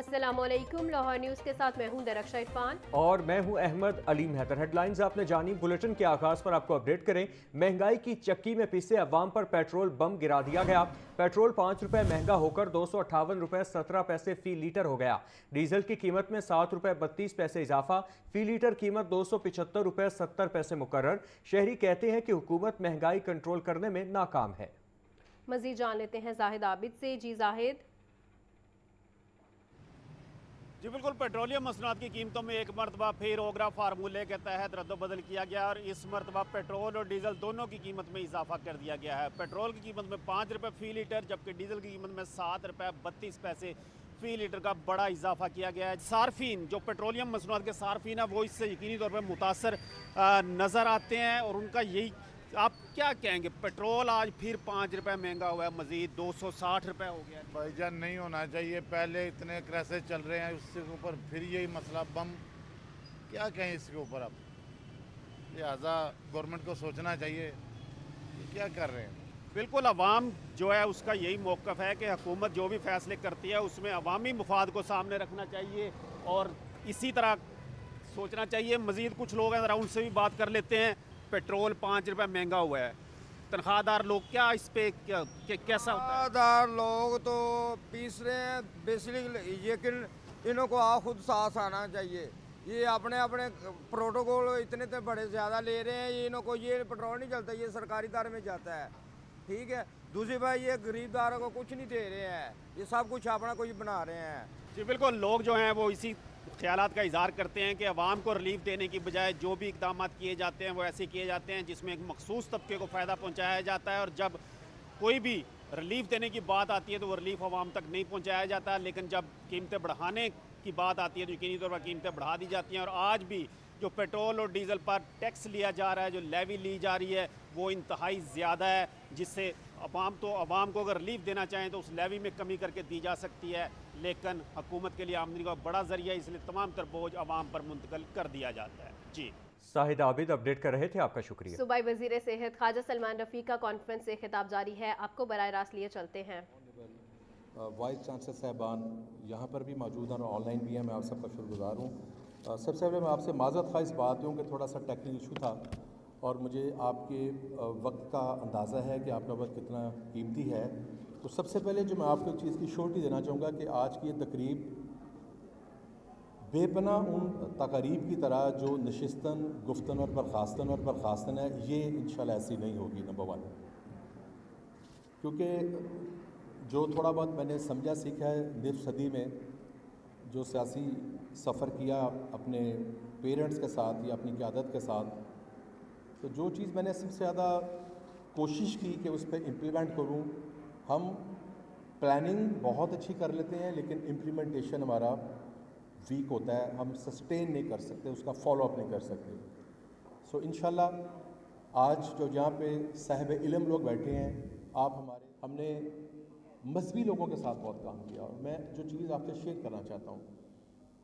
अस्सलामुअलैकुम। लाहौर न्यूज़ के साथ मैं हूं दरख्शा इरफान और मैं हूं अहमद अली मेहतर। हेडलाइंस आपने जानी। बुलेटिन के आगाज पर आपको अपडेट करें। महंगाई की चक्की में पिसे अवाम पर पेट्रोल बम गिरा दिया गया। पेट्रोल 5 रुपए महंगा होकर 258 रुपए 17 पैसे फी लीटर हो गया। डीजल की कीमत में 7 रुपए 32 पैसे इजाफा। फी लीटर कीमत 275 रुपए 70 पैसे मुकर्रर। शहरी कहते हैं कि हुकूमत महंगाई कंट्रोल करने में नाकाम है। मजीद जान लेते हैं जाहिद आबिद से। जी जाहिद। जी बिल्कुल, पेट्रोलियम मसनूआत की कीमतों में एक मरतबा फिर ओगरा फार्मूले के तहत रद्दबदल किया गया और इस मरतबा पेट्रोल और डीजल दोनों की कीमत में इजाफा कर दिया गया है। पेट्रोल की कीमत में 5 रुपये फ़ी लीटर जबकि डीजल की कीमत में 7 रुपये 32 पैसे फ़ी लीटर का बड़ा इजाफा किया गया है। सार्फिन, जो पेट्रोलियम मसनूआत के सार्फिन है, वो इससे यकीनी तौर पर मुतासर नज़र आते हैं और उनका यही, आप क्या कहेंगे? पेट्रोल आज फिर 5 रुपये महंगा हुआ है, मजीद 260 रुपये हो गया। भाईजान नहीं होना चाहिए, पहले इतने क्राइसिस चल रहे हैं, उसके ऊपर फिर यही मसला बम, क्या कहें इसके ऊपर। अब लिहाजा गवर्नमेंट को सोचना चाहिए कि क्या कर रहे हैं। बिल्कुल, अवाम जो है उसका यही मौक़िफ़ है कि हुकूमत जो भी फैसले करती है उसमें अवामी मुफाद को सामने रखना चाहिए और इसी तरह सोचना चाहिए। मजीद कुछ लोग हैं, ज़रा उनसे भी बात कर लेते हैं। पेट्रोल 5 रुपये महंगा हुआ है, तनख्वाहदार लोग क्या इस पे कैसा होता है? तनख्वाहदार लोग तो पीस रहे हैं बेसिकली, लेकिन इन्हों को खुद सांस आना चाहिए। ये अपने अपने प्रोटोकॉल इतने तो बड़े ज़्यादा ले रहे हैं, ये इन्हों को ये पेट्रोल नहीं चलता, ये सरकारी दार में जाता है, ठीक है। दूसरी बात, ये गरीबदारों को कुछ नहीं दे रहे हैं, ये सब कुछ अपना कुछ बना रहे हैं। जी बिल्कुल, लोग जो हैं वो इसी ख्यालात का इजहार करते हैं कि अवाम को रिलीफ देने की बजाय जो भी इकदाम किए जाते हैं वो ऐसे किए जाते हैं जिसमें एक मखसूस तबके को फ़ायदा पहुँचाया जाता है और जब कोई भी रिलीफ देने की बात आती है तो वो रिलीफ अवाम तक नहीं पहुँचाया जाता। लेकिन जब कीमतें बढ़ाने की बात आती है तो यकीनी तौर पर कीमतें बढ़ा दी जाती हैं और आज भी जो पेट्रोल और डीज़ल पर टैक्स लिया जा रहा है, जो लेवी ली जा रही है, वो इंतहाई ज़्यादा है, जिससे अवाम को अगर रिलीफ देना चाहें तो उस लेवी में कमी करके दी जा सकती है। लेकिन हुकूमत के लिए आमदनी का बड़ा जरिया, इसलिए तमाम तर बोझ अवाम पर मुंतकिल कर दिया जाता है। जी, शाहिद आबिद अपडेट कर रहे थे, आपका शुक्रिया। सूबाई वजीर सेहत ख्वाजा सलमान रफ़ी का कॉन्फ्रेंस से खिताब जारी है, आपको बराह रास्त लिए चलते हैं। वाइस चांसलर साहबान यहाँ पर भी मौजूद हैं और ऑनलाइन भी हैं, मैं आप सबका शुक्रगुजार हूँ। सबसे पहले मैं आपसे माज़रत ख़्वाह इस बात दूँ कि थोड़ा सा टेक्निकल इशू था और मुझे आपके वक्त का अंदाज़ा है कि आपका वक्त कितना कीमती है। तो सबसे पहले जो मैं आपको एक चीज़ की श्योरिटी देना चाहूँगा कि आज की ये तकरीब बेपना उन तकारीब की तरह जो नशिस्तन, गुफ्तन और बर्खास्तन है, ये इंशाल्लाह ऐसी नहीं होगी। नंबर 1, क्योंकि जो थोड़ा बहुत मैंने समझा सीखा है निफ़ सदी में, जो सियासी सफ़र किया अपने पेरेंट्स के साथ या अपनी क़यादत के साथ, तो जो चीज़ मैंने सबसे ज़्यादा कोशिश की कि उस पर इम्प्लीमेंट करूँ। हम प्लानिंग बहुत अच्छी कर लेते हैं लेकिन इम्प्लीमेंटेशन हमारा वीक होता है, हम सस्टेन नहीं कर सकते, उसका फॉलो अप नहीं कर सकते। सो इंशाल्लाह आज जो यहाँ पे साहिब इल्म लोग बैठे हैं, हमने मजहबी लोगों के साथ बहुत काम किया और मैं जो चीज़ आपसे शेयर करना चाहता हूँ,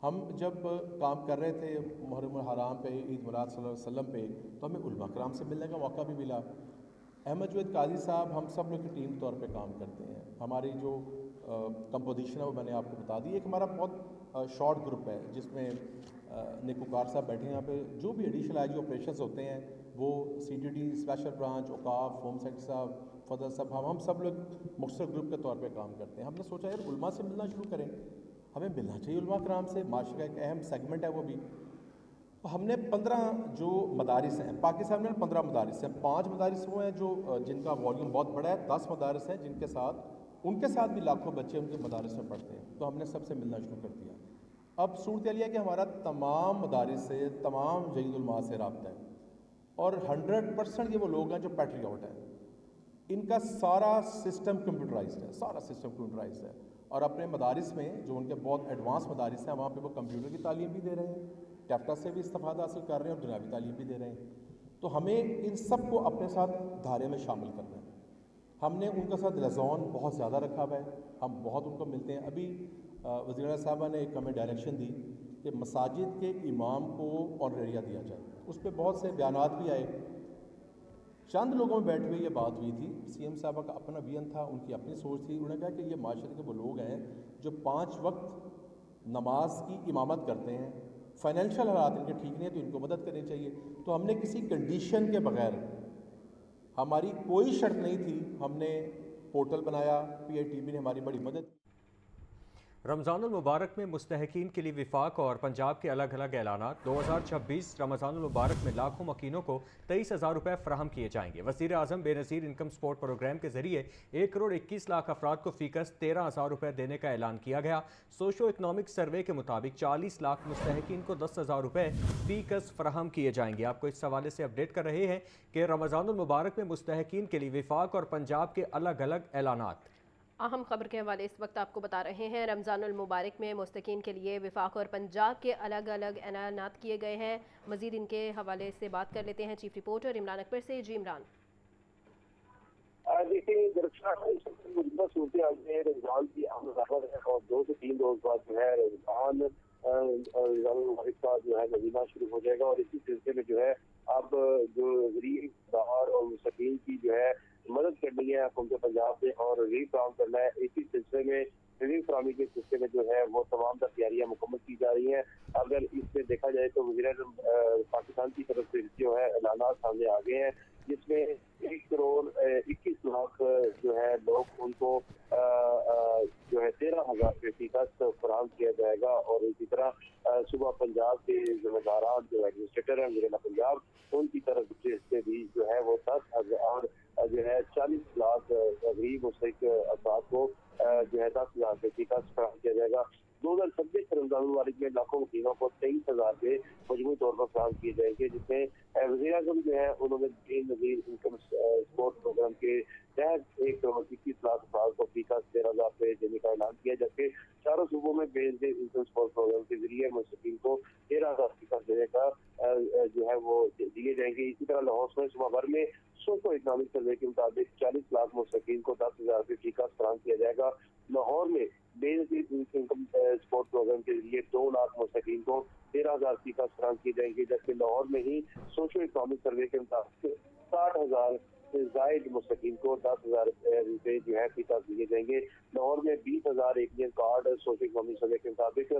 हम जब काम कर रहे थे मुहर्रम हराम पे, ईद मिलाद सल्लल्लाहु अलैहि वसल्लम पे, तो हमें उलमा कराम से मिलने का मौका भी मिला। अहमद जुवैद काजी साहब, हम सब लोग की टीम तौर पे काम करते हैं। हमारी जो कंपोजिशन है वो मैंने आपको बता दी। एक हमारा बहुत शॉर्ट ग्रुप है जिसमें निकुकार साहब बैठे हैं यहाँ पे। जो भी एडिशनल आई जी ऑपरेशन होते हैं वो CTD स्पेशल ब्रांच, औकाफ, होम सेक्रेटरी साहब, फदर साहब, हम सब लोग मुख्तसर ग्रुप के तौर पे काम करते हैं। हमने सोचा यार उलमा से मिलना शुरू करें, हमें मिलना चाहिए उलमा कराम से, माशरे का एक अहम सेगमेंट है वो भी। तो हमने 15 जो मदारिस हैं पाकिस्तान में, 15 मदारिस हैं, 5 मदारिस वो हैं जो जिनका वॉल्यूम बहुत बड़ा है, 10 मदारिस हैं जिनके साथ उनके साथ भी लाखों बच्चे उनके मदारिस में पढ़ते हैं। तो हमने सबसे मिलना शुरू कर दिया। अब सूरत यह है कि हमारा तमाम मदारिस से, तमाम जयीद-उल-मा से रब्ता है और 100% ये वो लोग हैं जो पैट्रियट हैं। इनका सारा सिस्टम कंप्यूटराइज्ड है, सारा सिस्टम कंप्यूटराइज्ड है और अपने मदारिस में जो उनके बहुत एडवांस मदारिस हैं वहाँ पे वो कंप्यूटर की तालीम भी दे रहे हैं, टैफ्टा से भी इस्तेफादा हासिल कर रहे हैं और दुनियावी तालीम भी दे रहे हैं। तो हमें इन सब को अपने साथ धारे में शामिल करना है। हमने उनके साथ लिज़ॉन बहुत ज़्यादा रखा हुआ है, हम बहुत उनको मिलते हैं। अभी वज़ीर साहबा ने एक हमें डायरेक्शन दी कि मसाजिद के इमाम को ऑनरेरिया दिया जाए, उस पर बहुत से बयानात भी आए। चंद लोगों में बैठ हुए ये बात हुई थी, CM साहबा का अपना विजन था, उनकी अपनी सोच थी। उन्होंने कहा कि ये माशरे के वो लोग हैं जो 5 वक्त नमाज की इमामत करते हैं, फाइनेंशियल हालात इनके ठीक नहीं है तो इनको मदद करनी चाहिए। तो हमने किसी कंडीशन के बगैर, हमारी कोई शर्त नहीं थी, हमने पोर्टल बनाया, PITB ने हमारी बड़ी मदद। रमज़ानुल मुबारक में मुस्तहकीन के लिए विफाक और पंजाब के अलग अलग ऐलानात। 2026 रमज़ानुल मुबारक में लाखों मकीनों को 23,000 रुपये फराहम किए जाएंगे। वज़ीर आज़म बेनज़ीर इनकम सपोर्ट प्रोग्राम के जरिए 1 करोड़ 21 लाख अफराद को फ़ीकस 13,000 रुपये देने का ऐलान किया गया। सोशो इकनॉमिक सर्वे के मुताबिक 40 लाख मुस्तहकीन को 10,000 रुपये फ़ीकस फराहम किए जाएंगे। आपको इस हवाले से अपडेट कर रहे हैं कि रमज़ानुल मुबारक में मुस्तहकीन के लिए विफाक और पंजाब के अलग अलग ऐलानात। अहम खबर के हवाले इस वक्त आपको बता रहे हैं। रमज़ानुल मुबारक में मुस्तकीन के लिए विफाक और पंजाब के अलग अलग ऐलानात किए गए हैं। मज़ीद इनके हवाले से बात कर लेते हैं चीफ रिपोर्टर इमरान अकबर से। जी इमरान। देखिए, मौजूदा सूरत में रमज़ान की आमद है और 2 से 3 रोज बाद जो है रमज़ान मुबारक का जो है महीना शुरू हो जाएगा और इसी सिलसिले में जो है अब जो गरीबदार और मुस्तकीन की जो है मदद करनी है हुकूमत पंजाब से और रिलीफ फराहम करना है। इसी सिलसिले में रिलीफ फराहमी के सिलसिले में जो है वो तमाम तैयारियां मुकम्मल की जा रही हैं। अगर इसमें देखा जाए तो वज़ीर-ए-आज़म पाकिस्तान की तरफ से जो है ऐलानात सामने आ गए हैं, जिसमें 1 करोड़ 21 लाख जो है लोग उनको जो है 13,000 रुपये फ़ीकस फराहम किया जाएगा। और इसी तरह सुबह पंजाब के जिम्मेदारान जो एडमिनिस्ट्रेटर हैं वज़ीर पंजाब, उनकी तरफ से भी जो है वो 10,000 जो है 40 लाख गरीब मुस्तहिक अफराद को जो है 10,000 रुपये फ़ीकस फराहम किया जाएगा। 2026 रमज़ान मुबारक में लाखों मकीनों को 23,000 रुपये मजमूई तौर पर फराहम किए जाएंगे, जिसमें वज़ीर-ए-आज़म जो है उन्होंने बेनज़ीर इनकम सपोर्ट प्रोग्राम के तहत 1 करोड़ 21 लाख अफराद को फ़ीकस 13,000 रुपये देने का ऐलान किया, जबकि चारों सूबों में बेनज़ीर इनकम सपोर्ट प्रोग्राम के जरिए मुस्तकीन को 13,000 फ़ीकस देने का जो है वो दिए जाएंगे। इसी तरह लाहौर में सुबह भर में सोशो इकनॉमिक सर्वे के मुताबिक 40 लाख मुस्तकीन को 10,000 रुपये फ़ीकस फराहम किया जाएगा। लाहौर में बेनज़ीर इनकम सपोर्ट प्रोग्राम के जरिए 2 लाख मुस्तकीन को 13,000 फ़ीकस फराहम किए जाएंगे, जबकि लाहौर में ही सोशो इकनॉमिक सर्वे के मुताबिक 60,000 से जायद मुस्तकीन को 10,000 रुपये जो है फ़ीकस दिए जाएंगे। लाहौर में 20,000 ATM कार्ड सोशो इकनॉमिक सर्वे के मुताबिक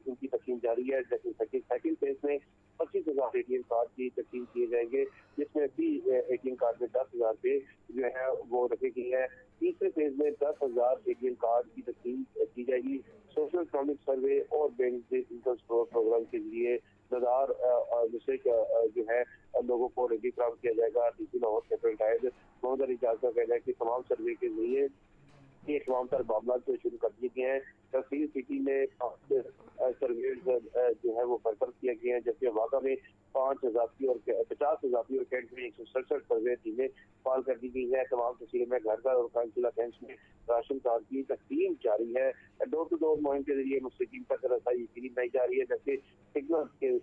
उनकी तकसीम जारी है, जबकि सेकंड फेज में 25,000 ATM कार्ड की तकसीम किए जाएंगे, जिसमें भी ATM कार्ड में 10,000 रुपये जो है वो रखी गई है। तीसरे फेज में 10,000 ATM कार्ड की तकसीम की जाएगी। सोशल इकनॉमिक सर्वे और बेनज़ीर इनकम सपोर्ट प्रोग्राम के लिए नदार जो है लोगों को रिलीफ फराहम किया जाएगा। DC Lahore capital times Mohammad Ijaz का कहना है कि तमाम सर्वे के जरिए ये तमाम तर मामला तो शुरू कर दिए गए हैं। तहसील सिटी में 5 सर्वे जो है वो बरकरार किए गए हैं, जबकि वाक़ा में 5 इजाफी और 50 इजाफी और कैंट में 167 सर्वे टीमें फाल कर दी गई है। तमाम तहसीलों में घर घर और काउंसिला कैंप्स में राशन कार्ड की तकसीम जारी है। डोर टू डोर मुहिम के जरिए मुस्तकीन तक रसाई यकीनी बनाई जा रही है, जबकि सिग्नल के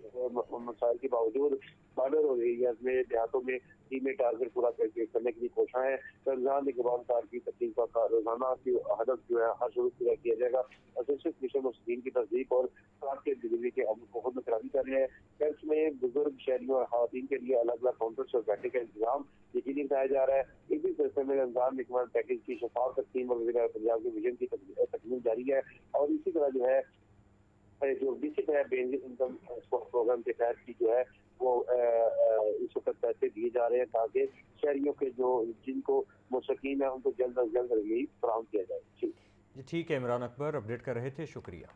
मसाइल के बावजूद बॉर्डर और एरियाज में देहातों में टीमें टारगेट पूरा करने की कोशिश है। रमजान के बाद कार की तकसीम का रोजाना की हदफ जो है हर रोज पूरा किया जाएगा। एसोसिएट मिशन मुस्लिम की तस्दीक और कार के डिलीवरी के अमल को खुद निगरानी कर रहे हैं। कैंप्स में बुजुर्ग शहरियों और खवातीन के लिए अलग अलग काउंटर्स और बैठने का इंतजाम यकीनी बनाया जा रहा है। इसी सिलसिले में रमजान निकमान पैकेज की शफाफ तकसीम और वज़ीर पंजाब के विजन की तकमील जारी है। और इसी तरह जो है जो विजिट है बेनज़ीर इनकम सपोर्ट प्रोग्राम के तहत की जो है वो इस वक्त पैसे दिए जा रहे हैं ताकि शहरियों के जो जिनको मुस्तकीन है उनको जल्द अज जल्द रिलीफ फराहम किया जाए। जी ठीक है, इमरान अकबर अपडेट कर रहे थे, शुक्रिया।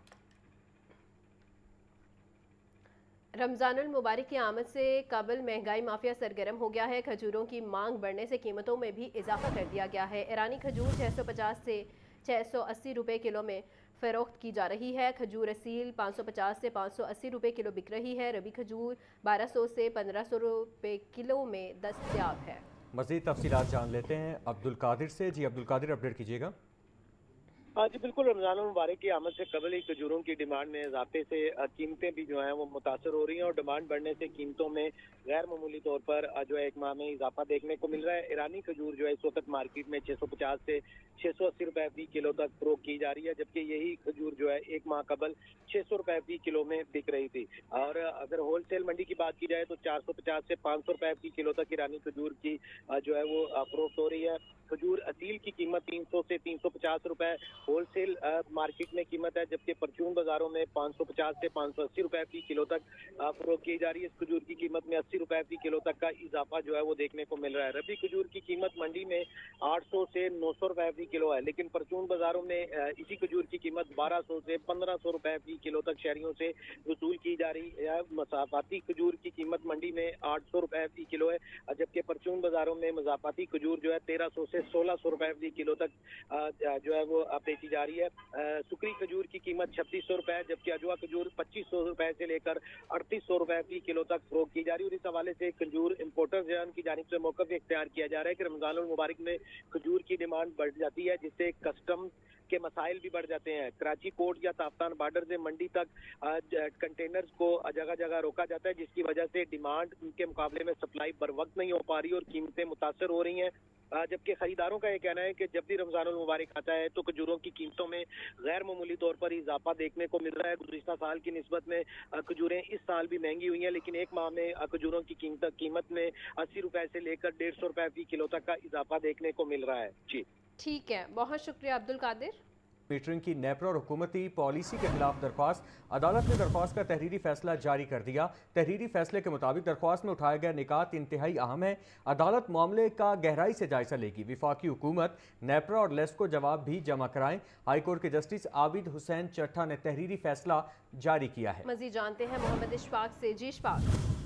रमज़ानुल मुबारक की आमद से कबल महंगाई माफिया सरगर्म हो गया है। खजूरों की मांग बढ़ने से कीमतों में भी इजाफा कर दिया गया है। ईरानी खजूर 650 से 680 रुपये किलो में फ़रोख्त की जा रही है। खजूर असील 550 से 580 रुपये किलो बिक रही है। रबी खजूर 1200 से 1500 रुपये किलो में दस्तयाब है। मज़ीद तफसीलात जान लेते हैं अब्दुल कादिर से। जी अब्दुल कादिर, अपडेट कीजिएगा। हाँ जी बिल्कुल, रमज़ान मुबारक की आमद से कबल ही खजूरों की डिमांड में इजाफे से कीमतें भी जो हैं वो मुतासर हो रही हैं और डिमांड बढ़ने से कीमतों में गैर मामूली तौर पर जो है एक माह में इजाफा देखने को मिल रहा है। ईरानी खजूर जो है इस वक्त मार्केट में 650 से 680 रुपये फी किलो तक फरोख्त की जा रही है, जबकि यही खजूर जो है एक माह कबल 600 रुपये फी किलो में बिक रही थी। और अगर होल सेल मंडी की बात की जाए तो 450 से 500 रुपये फी किलो तक ईरानी खजूर की जो है वो फरोख्त हो रही है। खजूर असील की कीमत 300 से 350 रुपये होलसेल मार्केट में कीमत है, जबकि परचून बाजारों में 550 से 580 रुपए फी किलो तक फरोख्त की जा रही है। इस खजूर की कीमत में 80 रुपए फी किलो तक का इजाफा जो है वो देखने को मिल रहा है। रबी खजूर की कीमत मंडी में 800 से 900 रुपए फी किलो है, लेकिन परचून बाजारों में इसी खजूर की कीमत 1200 से 1500 रुपए फी किलो तक शहरियों से वसूल की जा रही है। मसाफाती खजूर की कीमत मंडी में 800 रुपए फी किलो है, जबकि परचून बाजारों में मसाफाती खजूर जो है 1300 से 1600 रुपए फी किलो तक जो है वो बेची जा रही है। सुकरी खजूर की कीमत 3600 रुपए, जबकि अजवा खजूर 2500 रुपए से लेकर 3800 रुपए फी किलो तक फरोख्त की जा रही है। और इस हवाले से खजूर इंपोर्टर्स की जानिब से मौक़िफ़ इख्तियार किया जा रहा है कि रमज़ानुल मुबारक में खजूर की डिमांड बढ़ जाती है, जिससे कस्टम के मसाइल भी बढ़ जाते हैं। कराची पोर्ट या ताफ्तान बॉर्डर से मंडी तक कंटेनर्स को जगह जगह रोका जाता है, जिसकी वजह से डिमांड के मुकाबले में सप्लाई बर वक्त नहीं हो पा रही और कीमतें मुतासर हो रही हैं। जबकि खरीदारों का ये कहना है कि जब भी रमज़ानुल मुबारक आता है तो खजूरों की कीमतों में गैर मामूली तौर पर इजाफा देखने को मिल रहा है। गुज़िश्ता साल की निस्बत में खजूरें इस साल भी महंगी हुई हैं, लेकिन एक माह में खजूरों की कीमत में 80 रुपए से लेकर 150 रुपए फी किलो तक का इजाफा देखने को मिल रहा है। जी ठीक है, बहुत शुक्रिया अब्दुल कादिर। मीटरिंग की नेपरा और हुकूमती पॉलिसी के खिलाफ दरख्वास्त, अदालत ने दरख्वास्त का तहरीरी फैसला जारी कर दिया। तहरीरी फैसले के मुताबिक दरख्वास्त में उठाया गया निकात इंतहाई अहम है। अदालत मामले का गहराई से जायजा लेगी। विफाकी हुकूमत नेपरा और लेस को जवाब भी जमा कराएं। हाईकोर्ट के जस्टिस आबिद हुसैन चट्टा ने तहरीरी फैसला जारी किया है। मजीद जानते हैं मोहम्मद इशफाक से। जी इशफाक।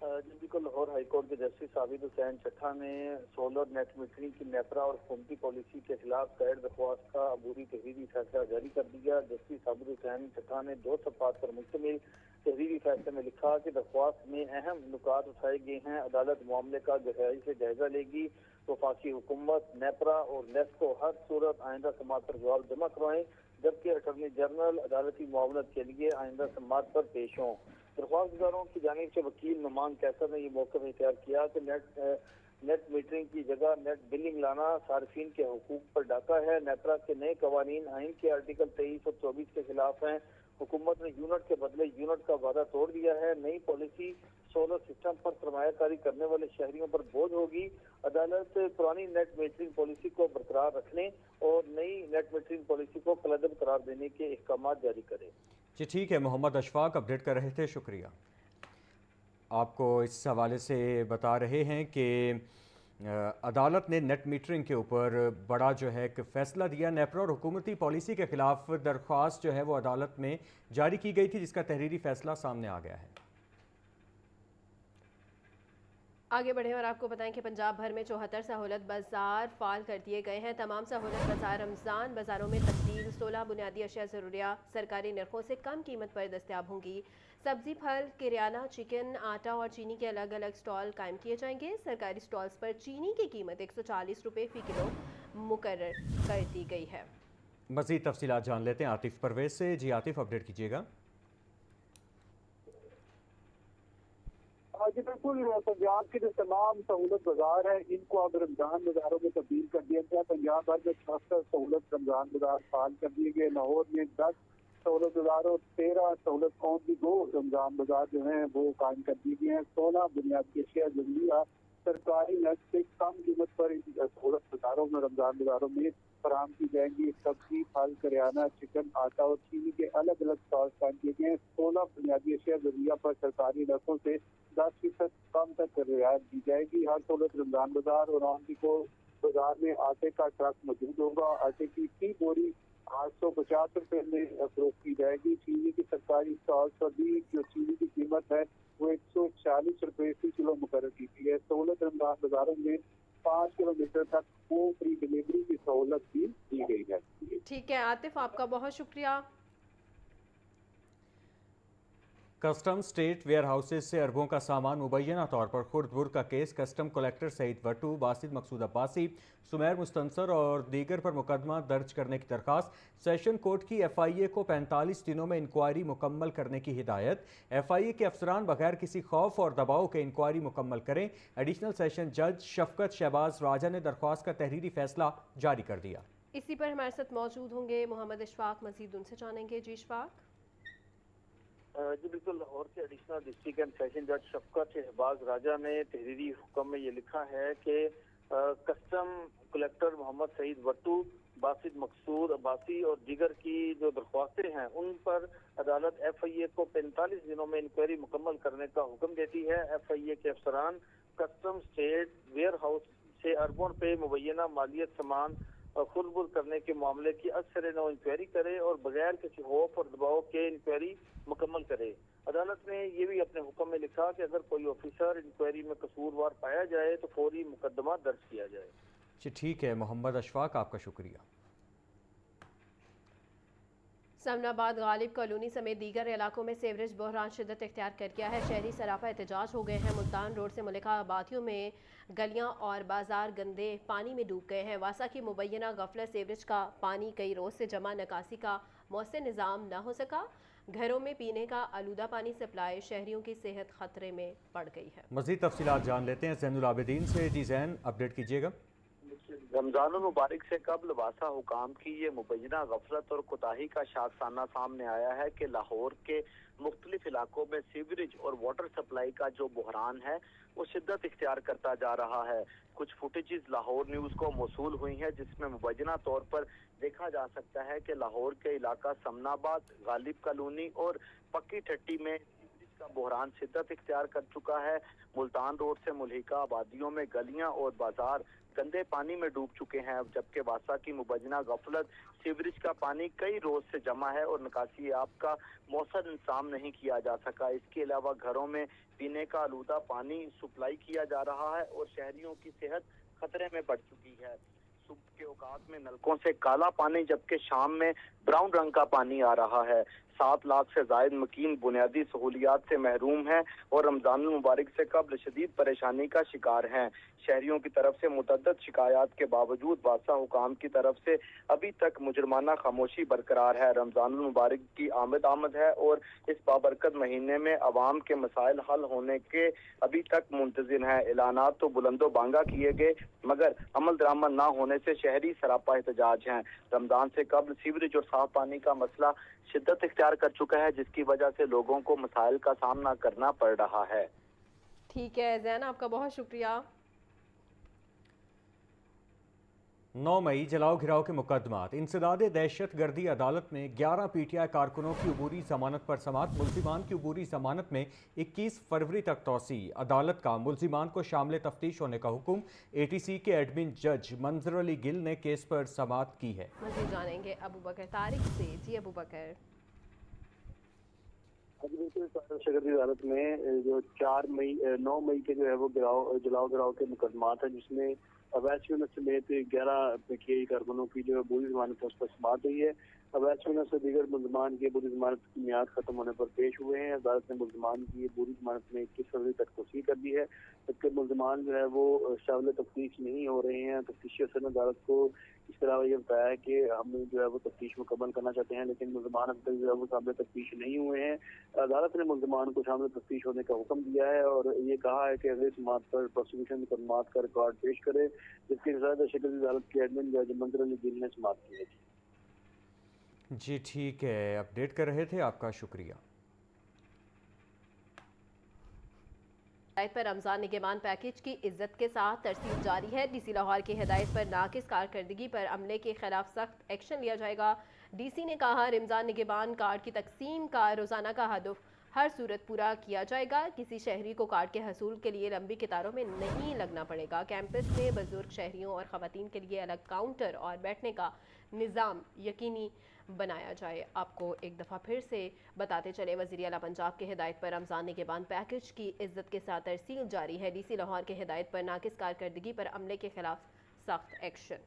बिल्कुल, लाहौर हाईकोर्ट के जस्टिस आबिद हुसैन चट्टा ने सोलर नेट मीटरिंग की नेपरा और हुकूमती पॉलिसी के खिलाफ दायर दरख्वास्त का अबूरी तहरीरी फैसला जारी कर दिया। जस्टिस आबिद हुसैन चट्टा ने 2 सफ़हात पर मुश्तमिल तहरीरी फैसले में लिखा कि दरख्वास्त में अहम नुकात उठाए गए हैं। अदालत मामले का गहराई से जायजा लेगी। वफाकी हुकूमत नेपरा और लेस को हर सूरत आइंदा समात पर जवाब जमा करवाएं, जबकि अटॉर्नी जनरल अदालती मुआवनत के लिए आइंदा समात पर पेश हों। दरख्वास्त गुजारों की जानिब से वकील नुमान कैसर ने यह मौक़िफ़ इख्तियार किया कि नेट मीटरिंग की जगह नेट बिलिंग लाना सार्फिन के हुकूक पर डाका है। नेपरा के नए कवानीन आइन के आर्टिकल 23 और 24 के खिलाफ हैं। हुकूमत ने यूनिट के बदले यूनिट का वादा तोड़ दिया है। नई पॉलिसी सोलर सिस्टम पर सरमायाकारी करने वाले शहरियों पर बोझ होगी। अदालत पुरानी नेट मीटरिंग पॉलिसी को बरकरार रखने और नई नेट मीटरिंग पॉलिसी को कलअदब करार देने के अहकाम जारी करे। जी ठीक है, मोहम्मद अशफाक अपडेट कर रहे थे, शुक्रिया। आपको इस हवाले से बता रहे हैं कि अदालत ने नेट मीटरिंग के ऊपर बड़ा जो है कि फ़ैसला दिया। नेपरा और हुकूमती पॉलिसी के ख़िलाफ़ दरख्वास्त जो है वो अदालत में जारी की गई थी, जिसका तहरीरी फ़ैसला सामने आ गया है। आगे बढ़े और आपको बताएं कि पंजाब भर में 74 सहूलत बाजार फाल कर दिए गए हैं। तमाम सहूलत बाजार रमज़ान बाज़ारों में तब्दील। 16 बुनियादी अशिया ज़रूरिया सरकारी नरखों से कम कीमत पर दस्तयाब होंगी। सब्जी, फल, किराना, चिकन, आटा और चीनी के अलग अलग स्टॉल कायम किए जाएंगे। सरकारी स्टॉल्स पर चीनी की कीमत 140 रुपये फ़ी किलो मुकर्रर कर दी गई है। मज़ीद तफसीलात जान लेते हैं आतिफ परवेज से। जी आतिफ, अपडेट कीजिएगा। जी बिल्कुल, पंजाब के जो तमाम सहूलत बाजार है इनको अब रमजान बाजारों में तब्दील कर दिया गया। पंजाब भर में 76 सहूलत रमजान बाजार फाल कर दिए गए। लाहौर में 10 सहूलत बाजार और 13 सहूलत कौन की 2 रमजान बाजार जो है वो कायम कर दिए गए हैं। 16 बुनियादी अशिया ज़रूरिया सरकारी नर्स से कम कीमत पर इन सहूलत बाजारों में रमजान बाजारों में फराम की जाएंगी। सब्जी, फल, करियाना, चिकन, आटा और चीनी के अलग अलग स्टॉल कायम किए गए हैं। 16 बुनियादी अशिया ज़रूरिया पर सरकारी नर्सों से 10% कम तक रियायत दी जाएगी। हर सहूलत रमजान बाजार और आमदी को बाजार में आटे का ट्रक मौजूद होगा। आटे की 3 बोरी 850 रुपये में फरोख्त की जाएगी। चीनी की सरकारी स्टॉल पर भी जो चीनी की कीमत है वो 140 रुपये फ़ी किलो मुकर्रर की गई है। सहूलत रमजान बाजारों में 5 किलोमीटर तक वो फ्री डिलीवरी की सहूलत भी दी गई है। ठीक है आतिफ, आपका बहुत शुक्रिया। कस्टम स्टेट वेयर हाउसेज से अरबों का सामान मुबैना तौर पर खुर्द-बुर्द का case. Custom collector Saeed Wattoo, Basit Maqsood Abbasi, Sumair Mustansar और दीगर पर मुकदमा दर्ज करने की दरखास्त। सेशन कोर्ट की FIA को 45 दिनों में इंक्वायरी मुकम्मल करने की हिदायत। FIA के अफसरान बगैर किसी खौफ और दबाव के इंक्वायरी मुकम्मल करें। एडिशनल सेशन जज शफकत शहबाज राजा ने दरख्वास्त का तहरीरी फैसला जारी कर दिया। इसी पर हमारे साथ मौजूद होंगे मोहम्मद इशफाक, मजीद उनसे जानेंगे। जी इशफाक। जी बिल्कुल, लाहौर के एडिशनल डिस्ट्रिक्ट एंड सेशन जज शफकत शहबाज राजा ने तहरीरी हुक्म में ये लिखा है कि कस्टम कलेक्टर मोहम्मद सईद वट्टू, बासित मकसूद अब्बासी और दीगर की जो दरख्वास्तें हैं उन पर अदालत FIA को 45 दिनों में इंक्वायरी मुकम्मल करने का हुक्म देती है। FIA के अफसरान कस्टम स्टेट वेयर हाउस से अरबों रुपए मुबैना मालियत सामान खुर्द करने के मामले की अक्सर नो इंक्वायरी करे और बगैर किसी खौफ और दबाव के इंक्वायरी मुकम्मल करे। अदालत ने ये भी अपने हुक्म में लिखा कि अगर कोई ऑफिसर इंक्वायरी में कसूरवार पाया जाए तो फौरी मुकदमा दर्ज किया जाए। जी ठीक है मोहम्मद अशफाक, आपका शुक्रिया। समनाबाद गालिब कॉलोनी समेत दीगर इलाकों में सीवरेज बहरान शिद्दत इख्तियार कर गया है। शहरी सरापा एहतजाज हो गए हैं। मुल्तान रोड से मुल्का आबादियों में गलियां और बाजार गंदे पानी में डूब गए हैं। वासा की मुबैना गफलत सीवरेज का पानी कई रोज से जमा निकासी का मौसर निज़ाम न हो सका। घरों में पीने का आलूदा पानी सप्लाई, शहरियों की सेहत खतरे में पड़ गई है। मज़ीद तफसीलात जान लेते हैं ज़ैनुल आबिदीन से। जी ज़ैन, अपडेट कीजिएगा। रमजान मुबारक से कबल वासा हुकाम की ये मुबैना गफलत और कोताही का शाखसाना सामने आया है कि लाहौर के मुख्तलिफ इलाकों में सीवरेज और वाटर सप्लाई का जो बहरान है वो शिद्दत इख्तियार करता जा रहा है। कुछ फुटेजेस लाहौर न्यूज को मौसूल हुई है जिसमें मुबैना तौर पर देखा जा सकता है कि लाहौर के इलाका समनाबाद, गालिब कॉलोनी और पक्की ठट्टी में का बहरान शिद्दत इख्तियार कर चुका है। मुल्तान रोड से मुल्हिका आबादियों में गलियां और बाजार गंदे पानी में डूब चुके हैं, जबकि वासा की मुबैना गफलत सीवरेज का पानी कई रोज से जमा है और निकासी आप का मौसर इंतजाम नहीं किया जा सका। इसके अलावा घरों में पीने का आलूदा पानी सप्लाई किया जा रहा है और शहरियों की सेहत खतरे में पड़ चुकी है। सुबह के औकात में नलकों से काला पानी जबकि शाम में ब्राउन रंग का पानी आ रहा है। 7 लाख से जायद मकीन बुनियादी सहूलियात से महरूम हैं और रमजान मुबारक से कबल शदीद परेशानी का शिकार हैं। शहरियों की तरफ से मुतअद्दिद शिकायत के बावजूद वासा हुकाम की तरफ से अभी तक मुजरमाना खामोशी बरकरार है। रमजान मुबारक की आमद है और इस बाबरकत महीने में अवाम के मसाइल हल होने के अभी तक मुंतजिर हैं। ऐलानात तो बुलंदो बांगा किए गए मगर अमल दरामद न होने से शहरी सरापा एहतजाज हैं। रमजान से कबल सीवरेज और साफ पानी का मसला शिद्दत इख्तियार कर चुका है जिसकी वजह से लोगों को मसाइल का सामना करना पड़ रहा है। ठीक है जैन, आपका बहुत शुक्रिया। 9 मई जलाओ घिराव के मुकदमात। इंसदादे दहशत गर्दी अदालत में 11 PTI कारकुनों की अबूरी जमानत पर समाअत। मुल्जिमान की अबूरी जमानत में 21 फरवरी तक तोसी। अदालत का मुल्जिमान को शामिल तफ्तीश होने का हुक्म। ATC के एडमिन जज मंजर अली गिल ने केस पर समाअत की है। मज़ीद जानेंगे अबू बकर तारिक से। जी अबू बकर। अदालत में जो 9 मई के जो है वो जलाओ गिराव के मुकदमात है जिसमें अवैध समेत 11 PTI कारकुनों की जो बुरी जमानत है उस पर समाअत हुई है। अवैध से दीगर मुल्जमान की बुरी जमानत की मियाद खत्म होने पर पेश हुए हैं। अदालत ने मुल्जमान की बुरी जमानत में 21 फरवरी तक तोसी कर दी है, जबकि मुल्जमान जो है वो शामिल तफ्तीश नहीं हो रहे हैं। तफ्तीशी अफसर ने अदालत को इसके अलावा ये बताया है कि हम जो है वो तफ्तीश मुकम्मल करना चाहते हैं लेकिन मुल्जमान अब तक जो है वो शामिल तफ्तीश नहीं हुए हैं। अदालत ने मुल्जमान को शामिल तफ्तीश होने का हुक्म दिया है और ये कहा है कि अगले समाअत पर प्रोसिक्यूशन मुकदमात का रिकॉर्ड पेश करे, जिसकी दहशत अदालत के एडमिन जज मंजर अली गिल ने समाअत की है। जी ठीक है, अपडेट कर रहे थे, आपका शुक्रिया। पर रमजान निगहबान पैकेज की इज्जत के साथ तरसील जारी है। DC लाहौर की हिदायत पर नाकिस कारकर्दगी पर अमले के खिलाफ सख्त एक्शन लिया जाएगा। DC ने कहा रमजान निगहबान कार्ड की तकसीम का रोजाना का हदफ हर सूरत पूरा किया जाएगा। किसी शहरी को कार्ड के हसूल के लिए लंबी कतारों में नहीं लगना पड़ेगा। कैंपस में बुजुर्ग शहरियों और ख़वातीन के लिए अलग काउंटर और बैठने का निज़ाम यकीनी बनाया जाए। आपको एक दफ़ा फिर से बताते चले, वज़ीर आला पंजाब की हिदायत पर रमज़ान निगहबान पैकेज की इज्जत के साथ तरसील जारी है। DC लाहौर की हिदायत पर नाकिस कारकर्दगी पर अमले के खिलाफ सख्त एक्शन।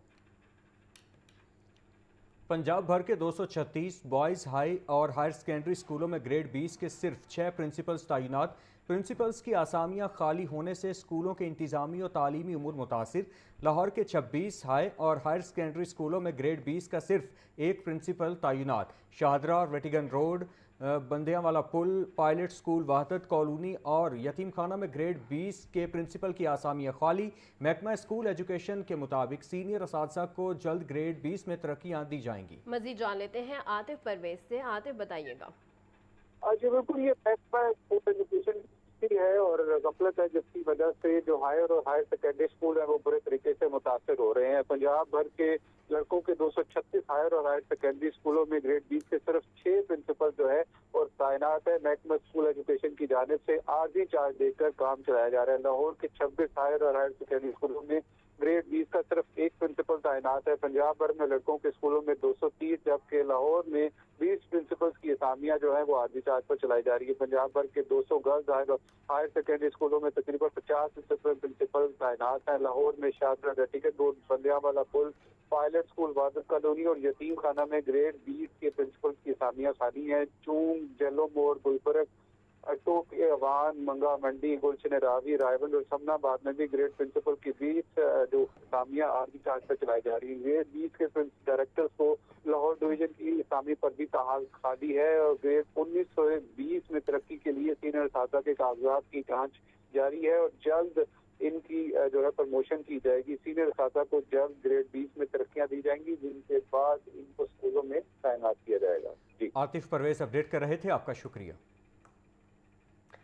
पंजाब भर के 236 बॉयज़ हाई और हायर सेकेंडरी स्कूलों में ग्रेड 20 के सिर्फ 6 प्रिंसिपल्स तैनात। प्रिंसिपल्स की आसामियां खाली होने से स्कूलों के इंतजामी और तालीमी उमूर मुतासिर। लाहौर के 26 हाई और हायर सेकेंडरी स्कूलों में ग्रेड 20 का सिर्फ 1 प्रिंसिपल तैनात। शाहदरा और वेटिगन रोड, बंदियावाला पुल, पायलट स्कूल, वहदत कॉलोनी और यतीम खाना में ग्रेड 20 के प्रिंसिपल की आसामियां खाली। महकमा स्कूल एजुकेशन के मुताबिक सीनियर असातिज़ा को जल्द ग्रेड 20 में तरक्कियां दी जाएंगी। मजीद जान लेते हैं आतिफ परवेज से। आतिफ बताइएगा। जी बिल्कुल, ये महकमा स्कूल एजुकेशन सख्ती है और गफलत है, जिसकी वजह से जो हायर और हायर सेकेंडरी स्कूल है वो बुरे तरीके से मुतासर हो रहे हैं। पंजाब भर के लड़कों के 236 हायर और हायर सेकेंडरी स्कूलों में ग्रेड 20 के सिर्फ 6 प्रिंसिपल जो है और तैनात है। महकमा स्कूल एजुकेशन की जानिब से आर्जी चार्ज देकर काम चलाया जा रहा है। लाहौर के 26 हायर और हायर सेकेंडरी स्कूलों में ग्रेड 20 का सिर्फ एक प्रिंसिपल तैनात है। पंजाब भर में लड़कों के स्कूलों में 230 जबकि लाहौर में 20 प्रिंसिपल्स की असामियां जो है वो आर्जी चार्ज पर चलाई जा रही है। पंजाब भर के 200 गर्ल्स हायर सेकेंडरी स्कूलों में तकरीबन 50 प्रिंसिपल तैनात हैं। लाहौर में शाहजहां टिकट रोड, बंदियावाला पुल, पायलट स्कूल, वादत कॉलोनी और यतीम खाना में ग्रेड 20 के प्रिंसिपल की असामियां खाली हैं। चूंग, जेलो मोड़, गुलबर्ग, टोक, अवान, मंगा मंडी, गुलशन रावी, रायबंद और समनाबाद में भी ग्रेड प्रिंसिपल की 20 जो असामियां आर्मी चार्ज पर चलाई जा रही है। ग्रेड 20 के डायरेक्टर्स को लाहौर डिवीजन की असामी पर भी ताहाल खाली है और ग्रेड 1920 में तरक्की के लिए सीनियर असातिज़ा के कागजात की जांच जारी है और जल्द इनकी जो है प्रमोशन की जाएगी। सीनियर असातिज़ा को जल्द ग्रेड 20 में तरक्कियां दी जाएंगी, जिनके बाद इनको स्कूलों में तैनात किया जाएगा। जी, आतिफ परवेज अपडेट कर रहे थे, आपका शुक्रिया।